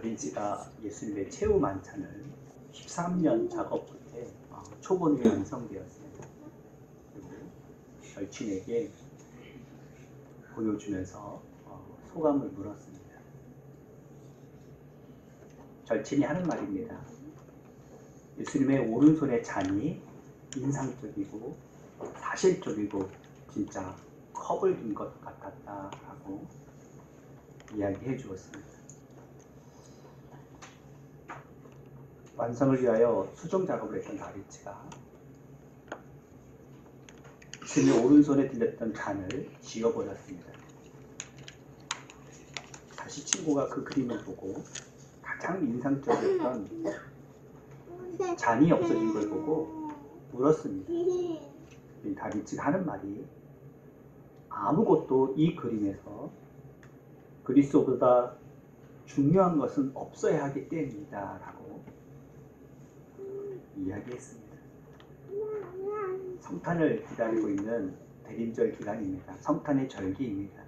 다빈치가 예수님의 최후 만찬을 13년 작업 끝에 초본이 완성되었습니다. 그리고 절친에게 보여주면서 소감을 물었습니다. 절친이 하는 말입니다. 예수님의 오른손의 잔이 인상적이고 사실적이고 진짜 컵을 든 것 같았다라고 이야기해 주었습니다. 완성을 위하여 수정 작업을 했던 다빈치가 예수님의 오른손에 들렸던 잔을 지워버렸습니다. 다시 친구가 그 그림을 보고 가장 인상적이었던 잔이 없어진 걸 보고 물었습니다. 다빈치가 하는 말이 아무것도 이 그림에서 그리스도보다 중요한 것은 없어야 하기 때문이다 라고 이야기했습니다. 성탄을 기다리고 있는 대림절 기간입니다. 성탄의 절기입니다.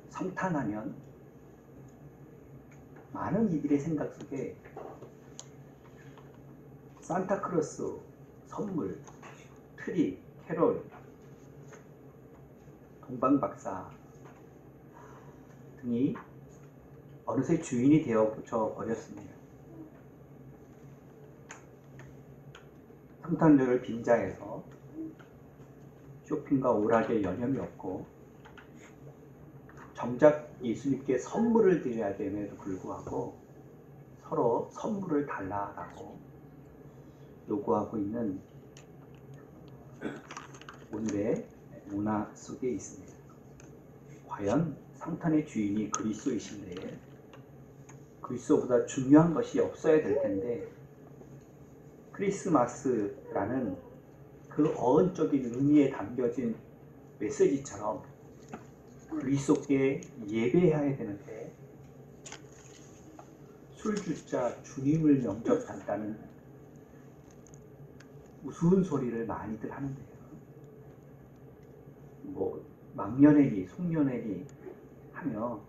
성탄하면 많은 이들의 생각 속에 산타크로스, 선물, 트리, 캐롤, 동방박사 등이 어느새 주인이 되어 붙여 버렸습니다. 성탄절을 빙자해서 쇼핑과 오락에 여념이 없고 정작 예수님께 선물을 드려야 됨에도 불구하고 서로 선물을 달라라고 요구하고 있는 오늘의 문화 속에 있습니다. 과연 성탄의 주인이 그리스도이신데 그리스도보다 중요한 것이 없어야 될 텐데 크리스마스라는 그 어원적인 의미에 담겨진 메시지처럼 그리스도께 예배해야 되는데 술주자 주님을 영접한다는 우스운 소리를 많이들 하는데요. 뭐 망년회니 송년회니 하며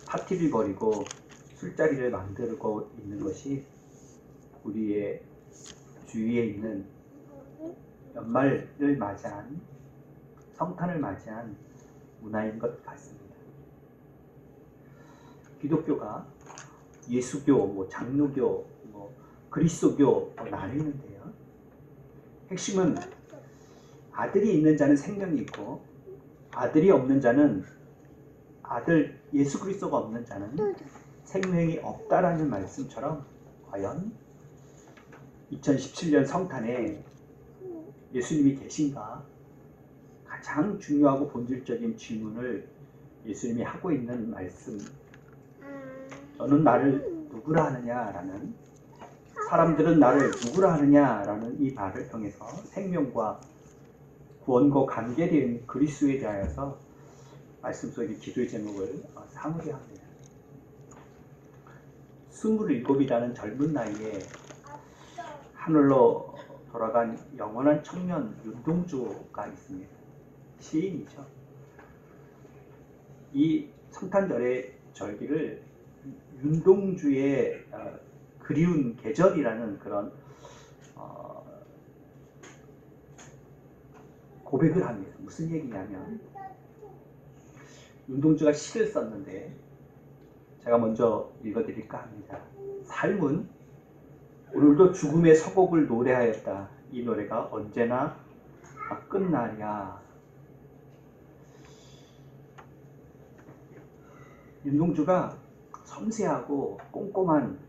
파티를 벌이고 술자리를 만들고 있는 것이 우리의 주위에 있는 연말을 맞이한 성탄을 맞이한 문화인 것 같습니다. 기독교가 예수교, 장로교, 그리스도교 나뉘는데요. 핵심은 아들이 있는 자는 생명이 있고 아들이 없는 자는 아들 예수 그리스도가 없는 자는 생명이 없다라는 말씀처럼 과연 2017년 성탄에 예수님이 계신가? 가장 중요하고 본질적인 질문을 예수님이 하고 있는 말씀. 너는 나를 누구라 하느냐라는, 사람들은 나를 누구라 하느냐라는 이 말을 통해서 생명과 구원과 관계된 그리스도에 대하여서 말씀 속의 기도의 제목을 삼으려 합니다. 27이라는 젊은 나이에 하늘로 돌아간 영원한 청년 윤동주가 있습니다. 시인이죠. 이 성탄절의 절기를 윤동주의 그리운 계절이라는 그런 고백을 합니다. 무슨 얘기냐면 윤동주가 시를 썼는데 제가 먼저 읽어드릴까 합니다. 삶은 오늘도 죽음의 서곡을 노래하였다. 이 노래가 언제나 끝나랴. 윤동주가 섬세하고 꼼꼼한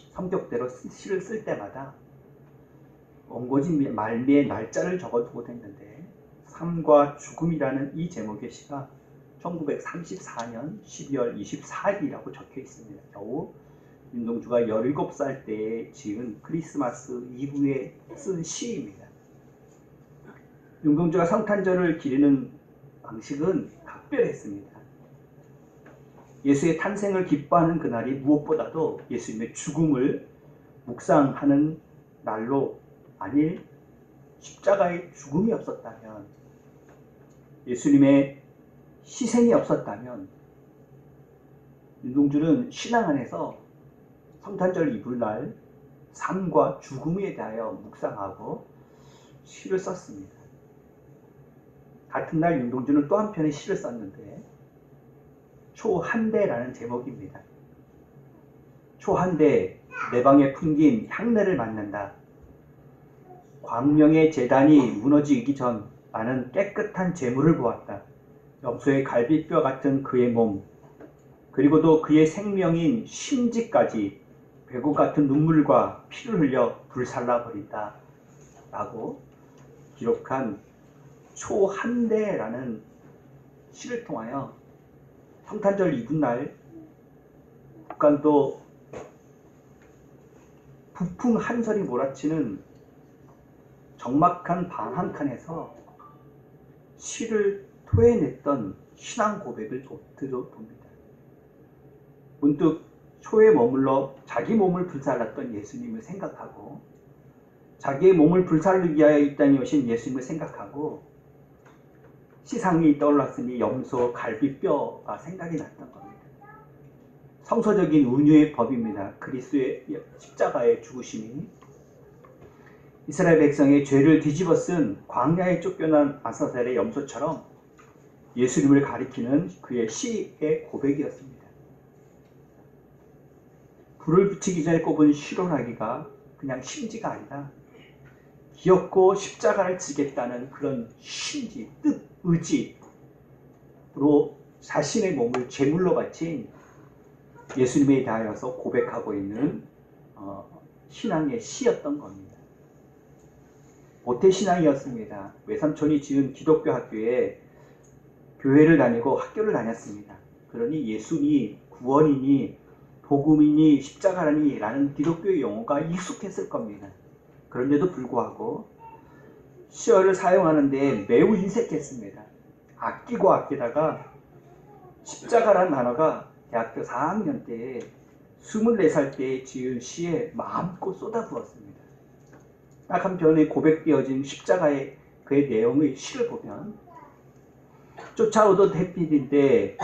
성격대로 시를 쓸 때마다 원고지 말미에 날짜를 적어두고 했는데 삶과 죽음이라는 이 제목의 시가 1934년 12월 24일이라고 적혀 있습니다. 겨우 윤동주가 17살 때에 지은 크리스마스 이후에 쓴 시입니다. 윤동주가 성탄절을 기리는 방식은 특별했습니다. 예수의 탄생을 기뻐하는 그날이 무엇보다도 예수님의 죽음을 묵상하는 날로, 만일 십자가의 죽음이 없었다면, 예수님의 희생이 없었다면 윤동주는 신앙 안에서 성탄절 이불날 삶과 죽음에 대하여 묵상하고 시를 썼습니다. 같은 날 윤동주는 또 한편의 시를 썼는데 초한대라는 제목입니다. 초한대, 내 방에 풍긴 향내를 맡는다. 광명의 재단이 무너지기 전 나는 깨끗한 재물을 보았다. 염소의 갈비뼈 같은 그의 몸, 그리고도 그의 생명인 심지까지 배고 같은 눈물과 피를 흘려 불살라버린다 라고 기록한 초한대라는 시를 통하여 성탄절 이튿날 북한도 북풍 한설이 몰아치는 적막한 방 한칸에서 시를 토해냈던 신앙 고백을 들어봅니다. 문득 초에 머물러 자기 몸을 불살랐던 예수님을 생각하고 자기의 몸을 불살르기 위하여 이 땅에 오신 예수님을 생각하고 시상이 떠올랐으니 염소 갈비뼈가 생각이 났던 겁니다. 성서적인 운유의 법입니다. 그리스도의 십자가의 죽으심이 이스라엘 백성의 죄를 뒤집어 쓴 광야에 쫓겨난 아사셀의 염소처럼 예수님을 가리키는 그의 시의 고백이었습니다. 불을 붙이기 전에 꼽은 시로나기가 그냥 심지가 아니라 기엽고 십자가를 지겠다는 그런 심지, 뜻, 의지로 자신의 몸을 제물로 바친 예수님에 대하여서 고백하고 있는 신앙의 시였던 겁니다. 모태신앙이었습니다. 외삼촌이 지은 기독교 학교에 교회를 다니고 학교를 다녔습니다. 그러니 예수니, 구원이니, 복음이니, 십자가라니 라는 기독교의 용어가 익숙했을 겁니다. 그런데도 불구하고 시어를 사용하는데 매우 인색했습니다. 아끼고 아끼다가 십자가라는 단어가 대학교 4학년 때에 24살 때에 지은 시에 마음껏 쏟아부었습니다. 딱 한편에 고백되어진 십자가의 그의 내용의 시를 보면 쫓아오던 햇빛인데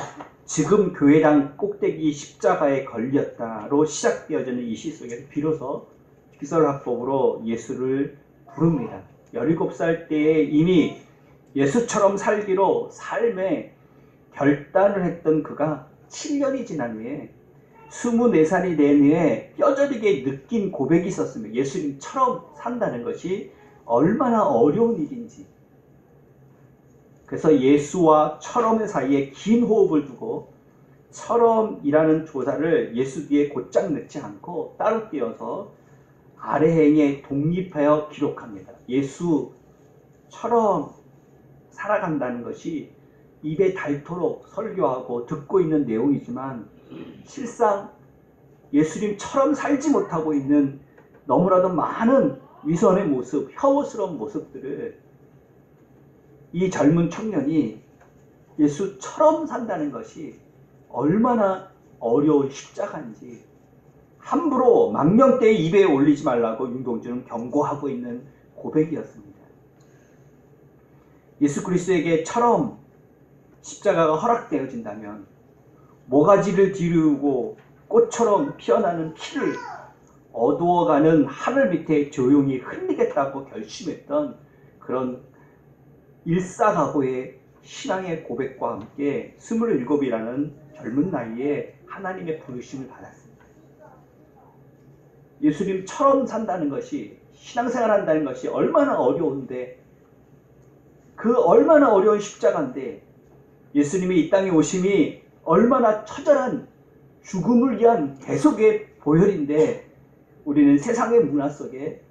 지금 교회당 꼭대기 십자가에 걸렸다로 시작되어지는 이 시 속에서 비로소 기설학법으로 예수를 부릅니다. 17살 때에 이미 예수처럼 살기로 삶에 결단을 했던 그가 7년이 지난 후에 24살이 된 후에 뼈저리게 느낀 고백이 있었습니다. 예수님처럼 산다는 것이 얼마나 어려운 일인지. 그래서 예수와 처럼의 사이에 긴 호흡을 두고 처럼이라는 조사를 예수 뒤에 곧장 넣지 않고 따로 띄어서 아래행에 독립하여 기록합니다. 예수처럼 살아간다는 것이 입에 닳도록 설교하고 듣고 있는 내용이지만 실상 예수님처럼 살지 못하고 있는 너무나도 많은 위선의 모습, 혐오스러운 모습들을 이 젊은 청년이 예수처럼 산다는 것이 얼마나 어려운 십자가인지 함부로 망령되이 입에 올리지 말라고 윤동주는 경고하고 있는 고백이었습니다. 예수 그리스도에게 처럼 십자가가 허락되어진다면 모가지를 뒤르고 꽃처럼 피어나는 피를 어두워가는 하늘 밑에 조용히 흘리겠다고 결심했던 그런 일사각오의 신앙의 고백과 함께 27이라는 젊은 나이에 하나님의 부르심을 받았습니다. 예수님처럼 산다는 것이, 신앙생활 한다는 것이 얼마나 어려운데, 그 얼마나 어려운 십자가인데 예수님이 이 땅에 오심이 얼마나 처절한 죽음을 위한 계속의 보혈인데 우리는 세상의 문화 속에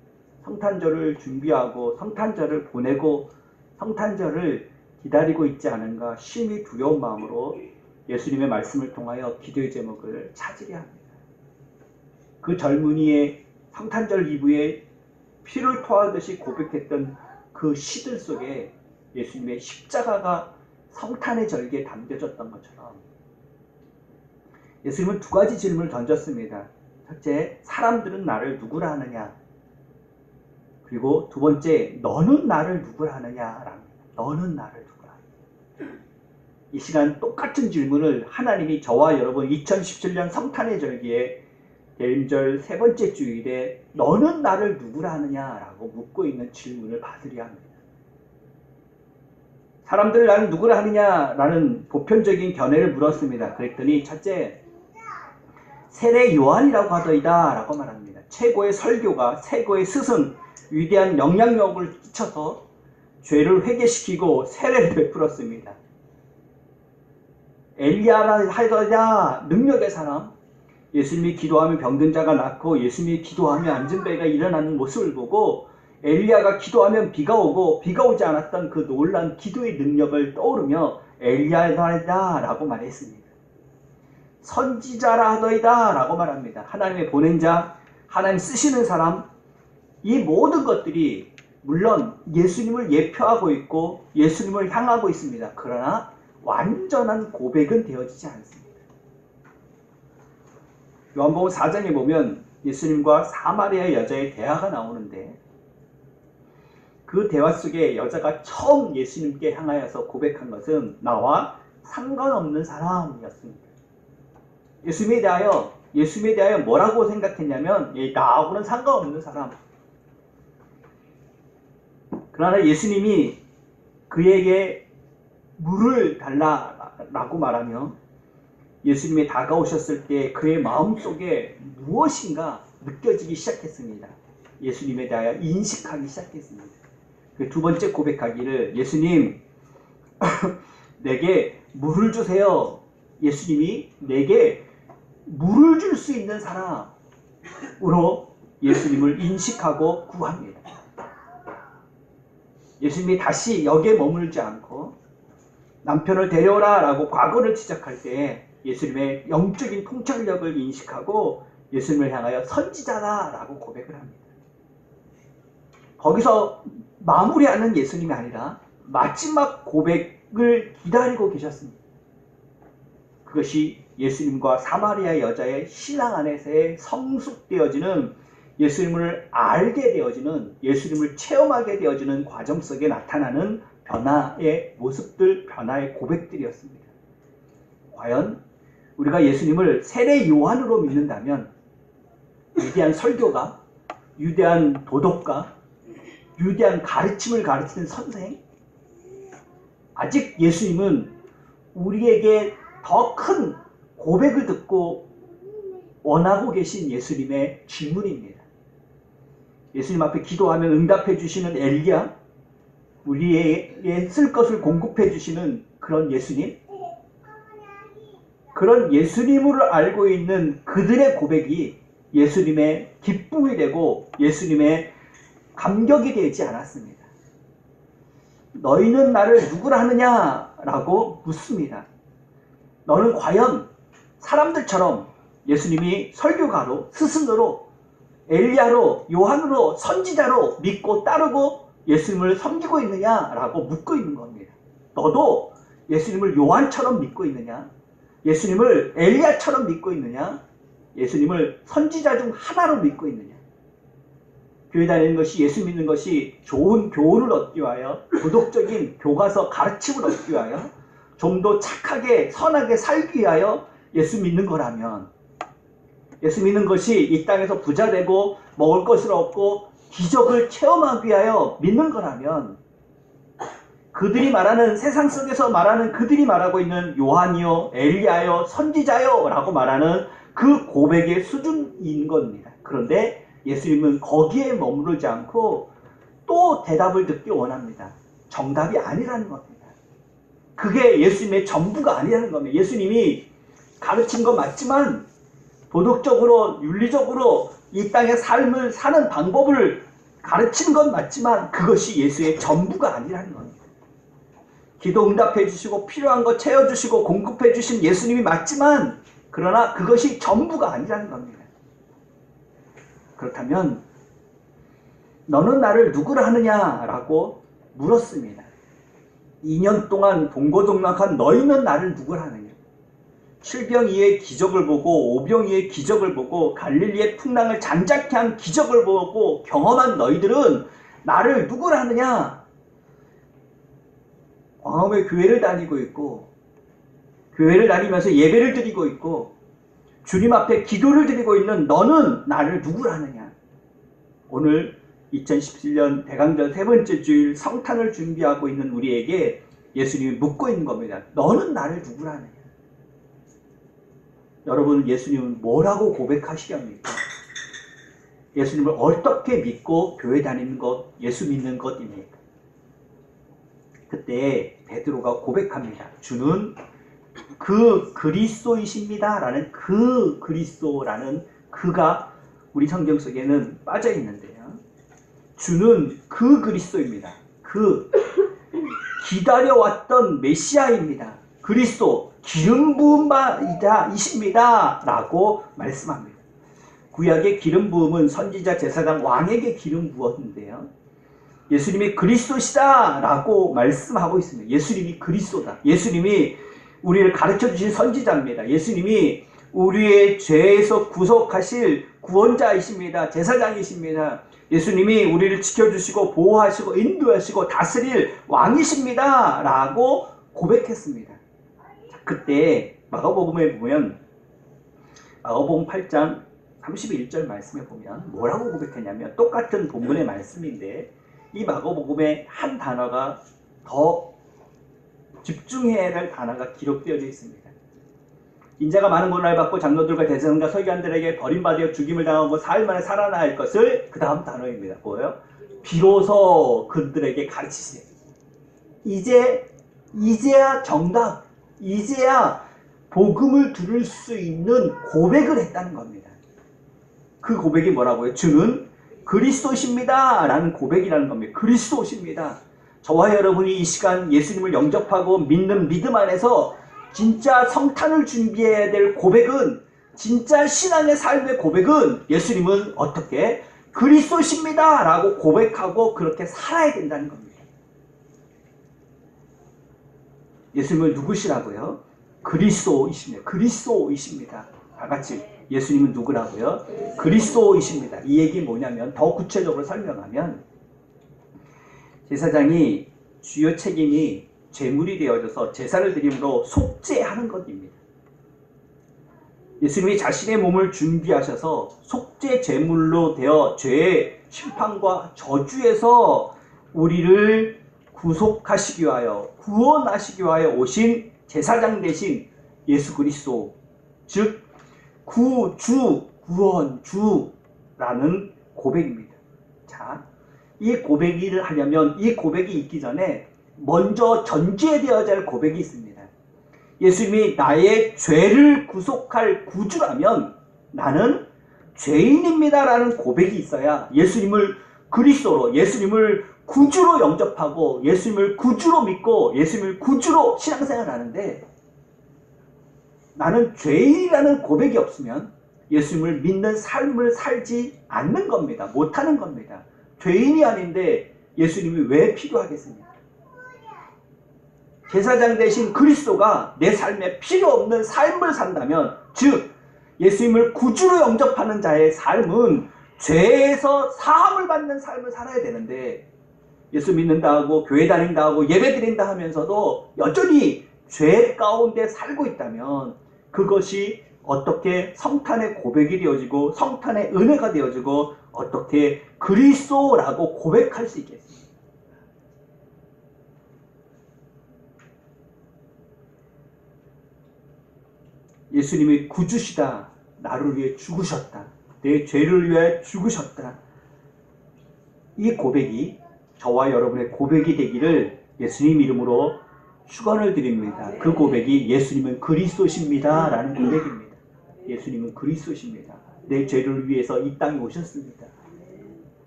성탄절을 준비하고 성탄절을 보내고 성탄절을 기다리고 있지 않은가 심히 두려운 마음으로 예수님의 말씀을 통하여 기도의 제목을 찾으려 합니다. 그 젊은이의 성탄절 이브에 피를 토하듯이 고백했던 그 시들 속에 예수님의 십자가가 성탄의 절기에 담겨졌던 것처럼 예수님은 두 가지 질문을 던졌습니다. 첫째, 사람들은 나를 누구라 하느냐? 그리고 두 번째, 너는 나를 누구라 하느냐? 너는 나를 누구라 하느냐? 이 시간 똑같은 질문을 하나님이 저와 여러분 2017년 성탄의 절기에 대림절 세 번째 주일에 너는 나를 누구라 하느냐라고 묻고 있는 질문을 받으려 합니다. 사람들 나는 누구라 하느냐라는 보편적인 견해를 물었습니다. 그랬더니 첫째, 세례 요한이라고 하더이다 라고 말합니다. 최고의 설교가, 최고의 스승, 위대한 영향력을 끼쳐서 죄를 회개시키고 세례를 베풀었습니다. 엘리야라 하더이다, 능력의 사람, 예수님이 기도하면 병든 자가 낫고 예수님이 기도하면 앉은 배가 일어나는 모습을 보고 엘리야가 기도하면 비가 오고 비가 오지 않았던 그 놀라운 기도의 능력을 떠오르며 엘리야다 라고 말했습니다. 선지자라 하더이다 라고 말합니다. 하나님의 보낸 자, 하나님 쓰시는 사람, 이 모든 것들이 물론 예수님을 예표하고 있고 예수님을 향하고 있습니다. 그러나 완전한 고백은 되어지지 않습니다. 요한복음 4장에 보면 예수님과 사마리아 여자의 대화가 나오는데 그 대화 속에 여자가 처음 예수님께 향하여서 고백한 것은 나와 상관없는 사람이었습니다. 예수님에 대하여 뭐라고 생각했냐면 나하고는 상관없는 사람. 그러나 예수님이 그에게 물을 달라라고 말하며 예수님이 다가오셨을 때 그의 마음속에 무엇인가 느껴지기 시작했습니다. 예수님에 대하여 인식하기 시작했습니다. 그 두 번째 고백하기를 예수님 내게 물을 주세요. 예수님이 내게 물을 줄 수 있는 사람으로 예수님을 인식하고 구합니다. 예수님이 다시 여기에 머물지 않고 남편을 데려오라 라고 과거를 지적할 때 예수님의 영적인 통찰력을 인식하고 예수님을 향하여 선지자다 라고 고백을 합니다. 거기서 마무리하는 예수님이 아니라 마지막 고백을 기다리고 계셨습니다. 그것이 예수님과 사마리아 여자의 신앙 안에서의 성숙되어지는 예수님을 알게 되어지는 예수님을 체험하게 되어지는 과정 속에 나타나는 변화의 모습들, 변화의 고백들이었습니다. 과연 우리가 예수님을 세례 요한으로 믿는다면 위대한 설교가, 위대한 도덕가, 위대한 가르침을 가르치는 선생, 아직 예수님은 우리에게 더 큰 고백을 듣고 원하고 계신 예수님의 질문입니다. 예수님 앞에 기도하면 응답해 주시는 엘리야, 우리에게 쓸 것을 공급해 주시는 그런 예수님, 그런 예수님을 알고 있는 그들의 고백이 예수님의 기쁨이 되고 예수님의 감격이 되지 않았습니다. 너희는 나를 누구라 하느냐라고 묻습니다. 너는 과연 사람들처럼 예수님이 설교가로, 스승으로, 엘리야로, 요한으로, 선지자로 믿고 따르고 예수님을 섬기고 있느냐라고 묻고 있는 겁니다. 너도 예수님을 요한처럼 믿고 있느냐? 예수님을 엘리야처럼 믿고 있느냐? 예수님을 선지자 중 하나로 믿고 있느냐? 교회 다니는 것이, 예수 믿는 것이 좋은 교훈을 얻기 위하여, 도덕적인 교과서 가르침을 얻기 위하여, 좀 더 착하게 선하게 살기 위하여 예수 믿는 거라면, 예수 믿는 것이 이 땅에서 부자 되고 먹을 것을 얻고 기적을 체험하기 위하여 믿는 거라면, 그들이 말하는, 세상 속에서 말하는, 그들이 말하고 있는 요한이요, 엘리야요, 선지자요 라고 말하는 그 고백의 수준인 겁니다. 그런데 예수님은 거기에 머무르지 않고 또 대답을 듣기 원합니다. 정답이 아니라는 겁니다. 그게 예수님의 전부가 아니라는 겁니다. 예수님이 가르친 건 맞지만, 도덕적으로, 윤리적으로 이 땅의 삶을 사는 방법을 가르치는 건 맞지만 그것이 예수의 전부가 아니라는 겁니다. 기도 응답해 주시고 필요한 거 채워주시고 공급해 주신 예수님이 맞지만, 그러나 그것이 전부가 아니라는 겁니다. 그렇다면 너는 나를 누구라 하느냐라고 물었습니다. 2년 동안 동고동락한 너희는 나를 누구라 하느냐? 7병이의 기적을 보고 5병이의 기적을 보고 갈릴리의 풍랑을 잔잔케 한 기적을 보고 경험한 너희들은 나를 누구라 하느냐? 광화문에 교회를 다니고 있고 교회를 다니면서 예배를 드리고 있고 주님 앞에 기도를 드리고 있는 너는 나를 누구라느냐. 오늘 2017년 대강절 세 번째 주일 성탄을 준비하고 있는 우리에게 예수님이 묻고 있는 겁니다. 너는 나를 누구라느냐. 여러분, 예수님은 뭐라고 고백하시렵니까? 예수님을 어떻게 믿고 교회 다니는 것, 예수 믿는 것입니까? 그때 베드로가 고백합니다. 주는 그 그리스도이십니다 라는 그 그리스도라는 그가 우리 성경 속에는 빠져 있는데요. 주는 그 그리스도입니다. 그 기다려왔던 메시아입니다. 그리스도 기름 부은 바이다 이십니다 라고 말씀합니다. 구약의 기름 부음은 선지자, 제사장, 왕에게 기름 부었는데요. 예수님이 그리스도시다 라고 말씀하고 있습니다. 예수님이 그리스도다. 예수님이 우리를 가르쳐 주신 선지자입니다. 예수님이 우리의 죄에서 구속하실 구원자이십니다. 제사장이십니다. 예수님이 우리를 지켜주시고 보호하시고 인도하시고 다스릴 왕이십니다 라고 고백했습니다. 자, 그때 마가복음에 보면 마가복음 8장 31절 말씀에 보면 뭐라고 고백했냐면 똑같은 본문의 말씀인데 이 마가복음에 한 단어가 더 집중해야 할 단어가 기록되어 있습니다. 인자가 많은 고난을 받고 장로들과 대제사장과 서기관들에게 버림받아 죽임을 당하고 사흘 만에 살아나 할 것을 그 다음 단어입니다. 뭐예요? 비로소 그들에게 가르치시되. 이제야 정답, 이제야 복음을 들을 수 있는 고백을 했다는 겁니다. 그 고백이 뭐라고요? 주는 그리스도십니다 라는 고백이라는 겁니다. 그리스도십니다. 저와 여러분이 이 시간 예수님을 영접하고 믿는 믿음 안에서 진짜 성탄을 준비해야 될 고백은, 진짜 신앙의 삶의 고백은 예수님은 어떻게? 그리스도십니다 라고 고백하고 그렇게 살아야 된다는 겁니다. 예수님은 누구시라고요? 그리스도이십니다. 그리스도이십니다. 다 같이 예수님은 누구라고요? 그리스도이십니다. 이 얘기 뭐냐면 더 구체적으로 설명하면 제사장이 주요 책임이 제물이 되어져서 제사를 드림으로 속죄하는 것입니다. 예수님이 자신의 몸을 준비하셔서 속죄 제물로 되어 죄의 심판과 저주에서 우리를 구속하시기 위하여 구원하시기 위하여 오신 제사장 대신 예수 그리스도, 즉 구주, 구원주라는 고백입니다. 자, 이 고백을 하려면 이 고백이 있기 전에 먼저 전제되어야 할 고백이 있습니다. 예수님이 나의 죄를 구속할 구주라면 나는 죄인입니다 라는 고백이 있어야 예수님을 그리스도로, 예수님을 구주로 영접하고 예수님을 구주로 믿고 예수님을 구주로 신앙생활을 하는데, 나는 죄인이라는 고백이 없으면 예수님을 믿는 삶을 살지 않는 겁니다. 못하는 겁니다. 죄인이 아닌데 예수님이 왜 필요하겠습니까? 제사장 대신 그리스도가 내 삶에 필요 없는 삶을 산다면, 즉 예수님을 구주로 영접하는 자의 삶은 죄에서 사함을 받는 삶을 살아야 되는데, 예수 믿는다 하고 교회 다닌다 하고 예배 드린다 하면서도 여전히 죄 가운데 살고 있다면 그것이 어떻게 성탄의 고백이 되어지고 성탄의 은혜가 되어지고 어떻게 그리스도라고 고백할 수 있겠습니까? 예수님이 구주시다. 나를 위해 죽으셨다. 내 죄를 위해 죽으셨다. 이 고백이 저와 여러분의 고백이 되기를 예수님 이름으로 축원을 드립니다. 그 고백이 예수님은 그리스도십니다 라는 고백입니다. 예수님은 그리스도십니다. 내 죄를 위해서 이 땅에 오셨습니다.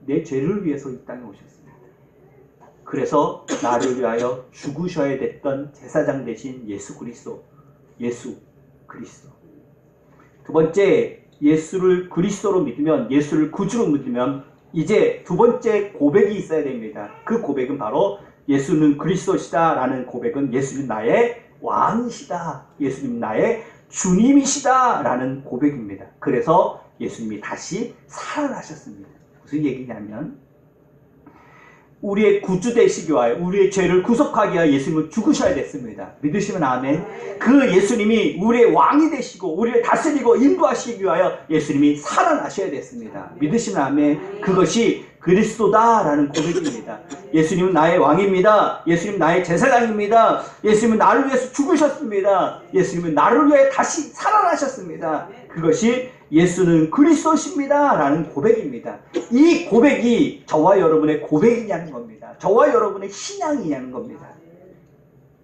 내 죄를 위해서 이 땅에 오셨습니다. 그래서 나를 위하여 죽으셔야 됐던 제사장 대신 예수 그리스도, 예수 그리스도. 두 번째, 예수를 그리스도로 믿으면, 예수를 구주로 믿으면 이제 두 번째 고백이 있어야 됩니다. 그 고백은 바로 예수는 그리스도시다 라는 고백은 예수님 나의 왕이시다, 예수님 나의 주님이시다 라는 고백입니다. 그래서 예수님이 다시 살아나셨습니다. 무슨 얘기냐면 우리의 구주 되시기 위하여 우리의 죄를 구속하기 위하여 예수님은 죽으셔야 됐습니다. 믿으시면 아멘. 그 예수님이 우리의 왕이 되시고 우리를 다스리고 인도하시기 위하여 예수님이 살아나셔야 됐습니다. 믿으시면 아멘. 그것이 그리스도다라는 고백입니다. 예수님은 나의 왕입니다. 예수님은 나의 제사장입니다. 예수님은 나를 위해서 죽으셨습니다. 예수님은 나를 위해 다시 살아나셨습니다. 그것이 예수는 그리스도십니다 라는 고백입니다. 이 고백이 저와 여러분의 고백이냐는 겁니다. 저와 여러분의 신앙이냐는 겁니다.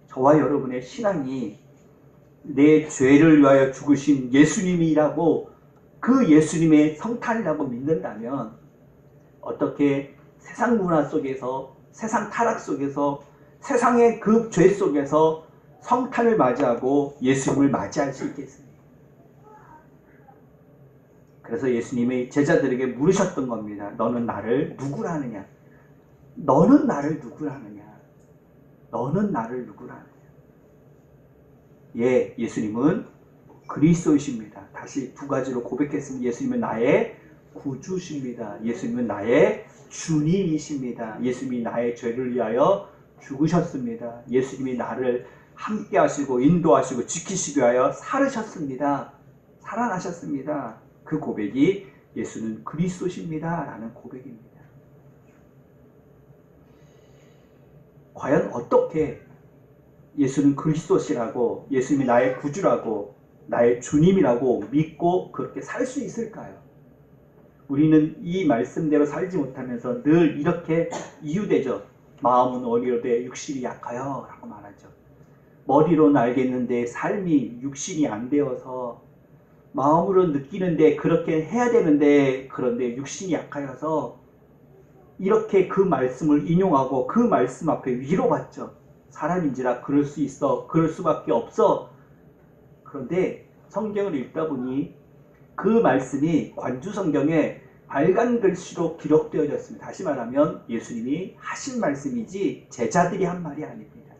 저와 여러분의 신앙이 내 죄를 위하여 죽으신 예수님이라고, 그 예수님의 성탄이라고 믿는다면 어떻게 세상 문화 속에서, 세상 타락 속에서, 세상의 그 죄 속에서 성탄을 맞이하고 예수님을 맞이할 수 있겠습니까? 그래서 예수님이 제자들에게 물으셨던 겁니다. 너는 나를 누구라 하느냐? 너는 나를 누구라 하느냐? 너는 나를 누구라 하느냐? 예, 예수님은 그리스도이십니다. 다시 두 가지로 고백했습니다. 예수님은 나의 구주십니다. 예수님은 나의 주님이십니다. 예수님이 나의 죄를 위하여 죽으셨습니다. 예수님이 나를 함께 하시고 인도하시고 지키시기 위하여 살으셨습니다. 살아나셨습니다. 그 고백이 예수는 그리스도십니다 라는 고백입니다. 과연 어떻게 예수는 그리스도시라고, 예수님이 나의 구주라고, 나의 주님이라고 믿고 그렇게 살 수 있을까요? 우리는 이 말씀대로 살지 못하면서 늘 이렇게 이유되죠. 마음은 어리로되 육신이 약하여 라고 말하죠. 머리로는 알겠는데 삶이 육신이 안 되어서, 마음으로 느끼는데 그렇게 해야 되는데 그런데 육신이 약하여서, 이렇게 그 말씀을 인용하고 그 말씀 앞에 위로받죠. 사람인지라 그럴 수 있어, 그럴 수밖에 없어. 그런데 성경을 읽다 보니 그 말씀이 관주성경에 빨간 글씨로 기록되어졌습니다. 다시 말하면 예수님이 하신 말씀이지 제자들이 한 말이 아닙니다.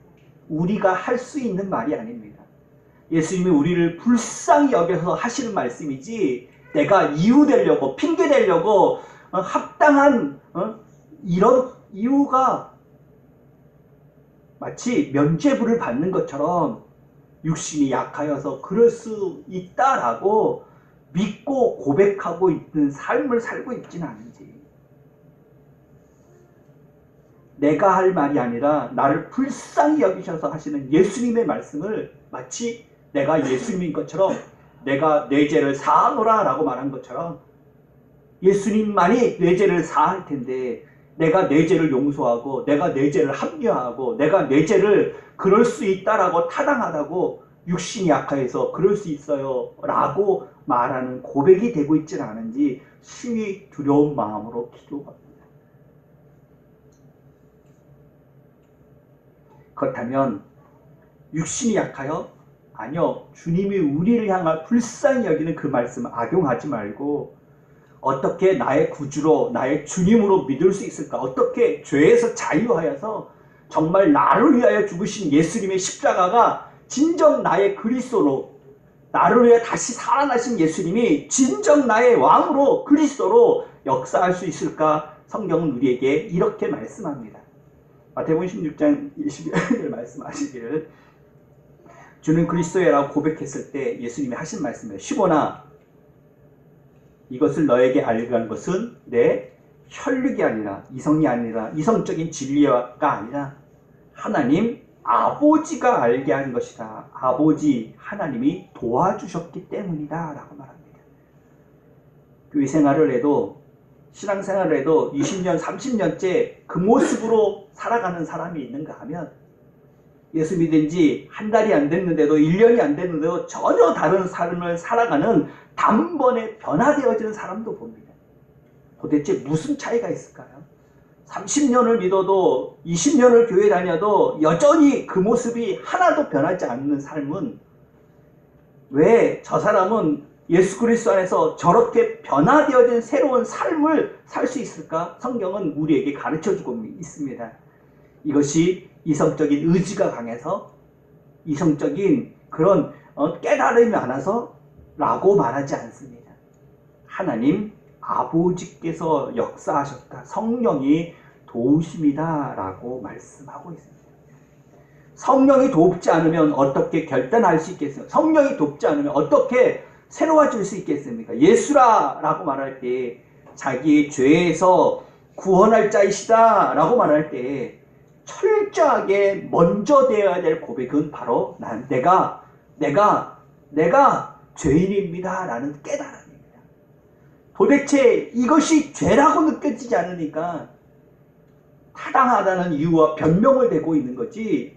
우리가 할 수 있는 말이 아닙니다. 예수님이 우리를 불쌍히 여겨서 하시는 말씀이지 내가 이유 되려고, 핑계 대려고 합당한 이런 이유가 마치 면죄부를 받는 것처럼 육신이 약하여서 그럴 수 있다라고 믿고 고백하고 있는 삶을 살고 있지는 않은지, 내가 할 말이 아니라 나를 불쌍히 여기셔서 하시는 예수님의 말씀을 마치 내가 예수님인 것처럼, 내가 내 죄를 사하노라 라고 말한 것처럼 예수님만이 내 죄를 사할 텐데 내가 내 죄를 용서하고 내가 내 죄를 합리화하고 내가 내 죄를 그럴 수 있다라고 타당하다고 육신이 약해서 그럴 수 있어요 라고 말하는 고백이 되고 있지는 않은지 심히 두려운 마음으로 기도합니다. 그렇다면 육신이 약하여? 아니요. 주님이 우리를 향한 불쌍히 여기는 그 말씀을 악용하지 말고 어떻게 나의 구주로, 나의 주님으로 믿을 수 있을까? 어떻게 죄에서 자유하여서 정말 나를 위하여 죽으신 예수님의 십자가가 진정 나의 그리스도로, 나를 위해 다시 살아나신 예수님이 진정 나의 왕으로, 그리스도로 역사할 수 있을까? 성경은 우리에게 이렇게 말씀합니다. 마태복음 16장 21절 말씀하시기를, 주는 그리스도야라고 고백했을 때 예수님이 하신 말씀이에요. 시몬아, 이것을 너에게 알게 한 것은 내 혈육이 아니라, 이성이 아니라, 이성적인 진리가 아니라 하나님 아버지가 알게 한 것이다. 아버지 하나님이 도와주셨기 때문이다 라고 말합니다. 교회 생활을 해도, 신앙생활을 해도 20년, 30년째 그 모습으로 살아가는 사람이 있는가 하면, 예수 믿은 지 한 달이 안 됐는데도, 1년이 안 됐는데도 전혀 다른 삶을 살아가는 단번에 변화되어지는 사람도 봅니다. 도대체 무슨 차이가 있을까요? 30년을 믿어도 20년을 교회 다녀도 여전히 그 모습이 하나도 변하지 않는 삶은, 왜 저 사람은 예수 그리스도 안에서 저렇게 변화되어진 새로운 삶을 살 수 있을까? 성경은 우리에게 가르쳐주고 있습니다. 이것이 이성적인 의지가 강해서, 이성적인 그런 깨달음이 많아서 라고 말하지 않습니다. 하나님 아버지께서 역사하셨다. 성령이 도우심이다 라고 말씀하고 있습니다. 성령이 돕지 않으면 어떻게 결단할 수 있겠습니까? 성령이 돕지 않으면 어떻게 새로워질 수 있겠습니까? 예수라 라고 말할 때, 자기의 죄에서 구원할 자이시다 라고 말할 때 철저하게 먼저 되어야 될 고백은 바로 내가 죄인입니다 라는 깨달음입니다. 도대체 이것이 죄라고 느껴지지 않으니까 타당하다는 이유와 변명을 대고 있는 거지,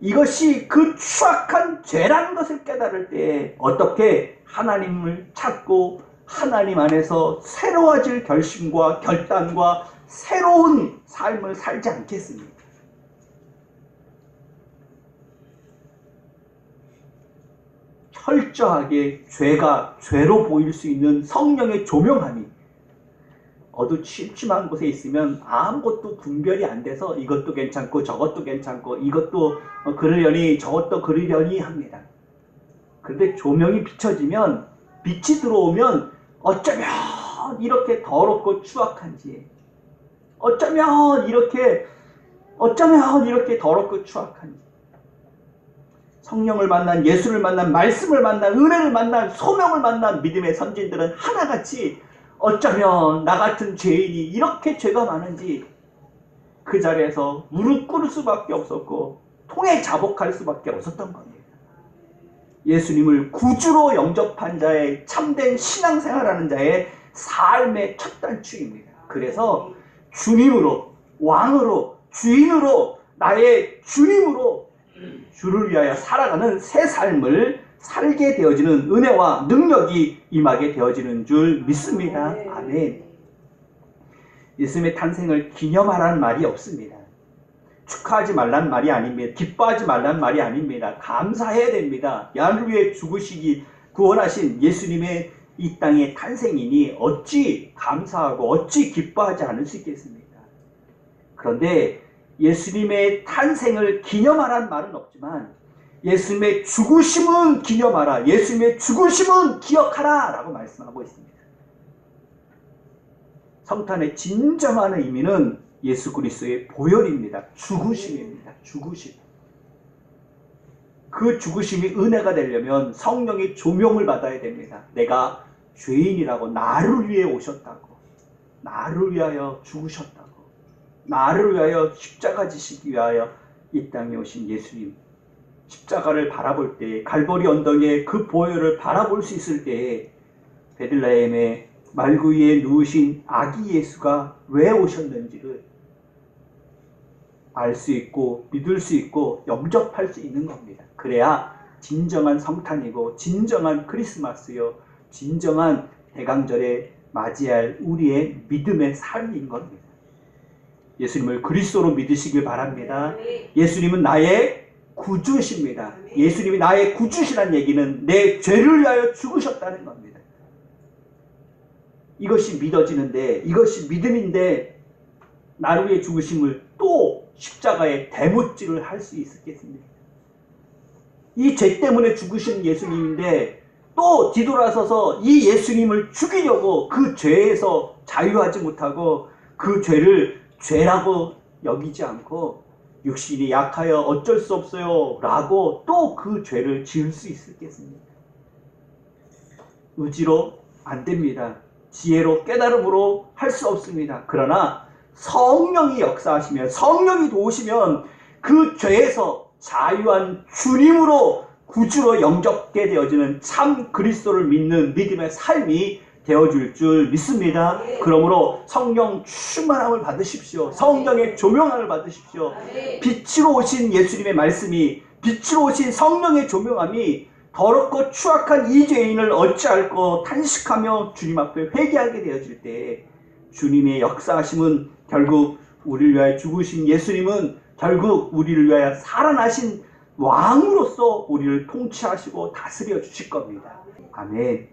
이것이 그 추악한 죄라는 것을 깨달을 때 어떻게 하나님을 찾고 하나님 안에서 새로워질 결심과 결단과 새로운 삶을 살지 않겠습니까? 철저하게 죄가 죄로 보일 수 있는 성령의 조명함이 어두침침한 곳에 있으면 아무것도 분별이 안 돼서 이것도 괜찮고 저것도 괜찮고 이것도 그러려니 저것도 그러려니 합니다. 그런데 조명이 비춰지면, 빛이 들어오면 어쩌면 이렇게 더럽고 추악한지, 어쩌면 이렇게 더럽고 추악한지, 성령을 만난, 예수를 만난, 말씀을 만난, 은혜를 만난, 소명을 만난 믿음의 선진들은 하나같이 어쩌면 나 같은 죄인이 이렇게 죄가 많은지 그 자리에서 무릎 꿇을 수밖에 없었고 통에 자복할 수밖에 없었던 겁니다. 예수님을 구주로 영접한 자의 참된 신앙생활하는 자의 삶의 첫 단추입니다. 그래서 주님으로, 왕으로, 주인으로, 나의 주님으로 주를 위하여 살아가는 새 삶을 살게 되어지는 은혜와 능력이 임하게 되어지는 줄 믿습니다. 아멘. 예수님의 탄생을 기념하라는 말이 없습니다. 축하하지 말라는 말이 아닙니다. 기뻐하지 말라는 말이 아닙니다. 감사해야 됩니다. 나를 위해 죽으시기 구원하신 예수님의 이 땅의 탄생이니 어찌 감사하고 어찌 기뻐하지 않을 수 있겠습니까? 그런데 예수님의 탄생을 기념하라는 말은 없지만 예수님의 죽으심은 기념하라, 예수님의 죽으심은 기억하라 라고 말씀하고 있습니다. 성탄의 진정한 의미는 예수 그리스도의 보혈입니다. 죽으심입니다. 죽으심. 그 죽으심이 은혜가 되려면 성령의 조명을 받아야 됩니다. 내가 죄인이라고, 나를 위해 오셨다고, 나를 위하여 죽으셨다고, 나를 위하여 십자가 지시기 위하여 이 땅에 오신 예수님, 십자가를 바라볼 때, 갈보리 언덕에 그 보혈을 바라볼 수 있을 때에 베들레헴의 말구 위에 누우신 아기 예수가 왜 오셨는지를 알 수 있고 믿을 수 있고 영접할 수 있는 겁니다. 그래야 진정한 성탄이고 진정한 크리스마스요, 진정한 대강절에 맞이할 우리의 믿음의 삶인 겁니다. 예수님을 그리스도로 믿으시길 바랍니다. 예수님은 나의 구주십니다. 예수님이 나의 구주시란 얘기는 내 죄를 위하여 죽으셨다는 겁니다. 이것이 믿어지는데, 이것이 믿음인데 나를 위해 죽으심을 또 십자가에 대못질을 할 수 있겠습니까? 이 죄 때문에 죽으신 예수님인데 또 뒤돌아서서 이 예수님을 죽이려고 그 죄에서 자유하지 못하고 그 죄를 죄라고 여기지 않고 육신이 약하여 어쩔 수 없어요 라고 또 그 죄를 지을 수 있겠습니까? 의지로 안 됩니다. 지혜로, 깨달음으로 할 수 없습니다. 그러나 성령이 역사하시면, 성령이 도우시면 그 죄에서 자유한 주님으로, 구주로 영접게 되어지는 참 그리스도를 믿는 믿음의 삶이 되어줄 줄 믿습니다. 그러므로 성령 충만함을 받으십시오. 성령의 조명함을 받으십시오. 빛으로 오신 예수님의 말씀이, 빛으로 오신 성령의 조명함이 더럽고 추악한 이 죄인을 어찌할꼬 탄식하며 주님 앞에 회개하게 되어질 때 주님의 역사하심은 결국 우리를 위하여 죽으신 예수님은 결국 우리를 위하여 살아나신 왕으로서 우리를 통치하시고 다스려 주실 겁니다. 아멘.